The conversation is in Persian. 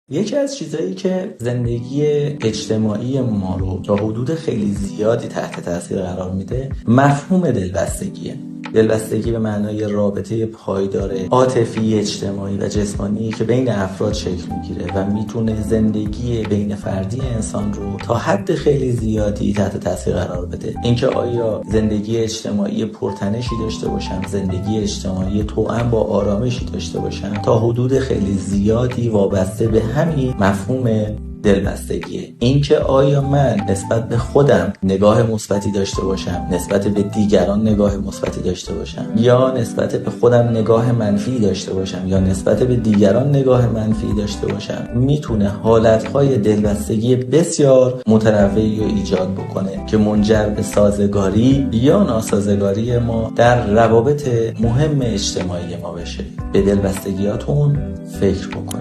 یکی از چیزایی که زندگی اجتماعی ما رو تا حدود خیلی زیادی تحت تاثیر قرار میده مفهوم دلبستگیه. دلبستگی به معنای رابطه پایدار عاطفی، اجتماعی و جسمانی که بین افراد شکل میگیره و میتونه زندگی بین فردی انسان رو تا حد خیلی زیادی تحت تاثیر قرار بده. اینکه آیا زندگی اجتماعی پرتنشی داشته باشم، زندگی اجتماعی توأم با آرامشی داشته باشم، تا حدود خیلی زیادی وابسته به همین مفهوم دلبستگیه. اینکه آیا من نسبت به خودم نگاه مثبتی داشته باشم، نسبت به دیگران نگاه مثبتی داشته باشم، یا نسبت به خودم نگاه منفی داشته باشم، یا نسبت به دیگران نگاه منفی داشته باشم، میتونه حالتهای دلبستگی بسیار متنوعی رو ایجاد بکنه که منجر به سازگاری یا ناسازگاری ما در روابط مهم اجتماعی ما بشه. به دلبستگیاتون فکر بکنید.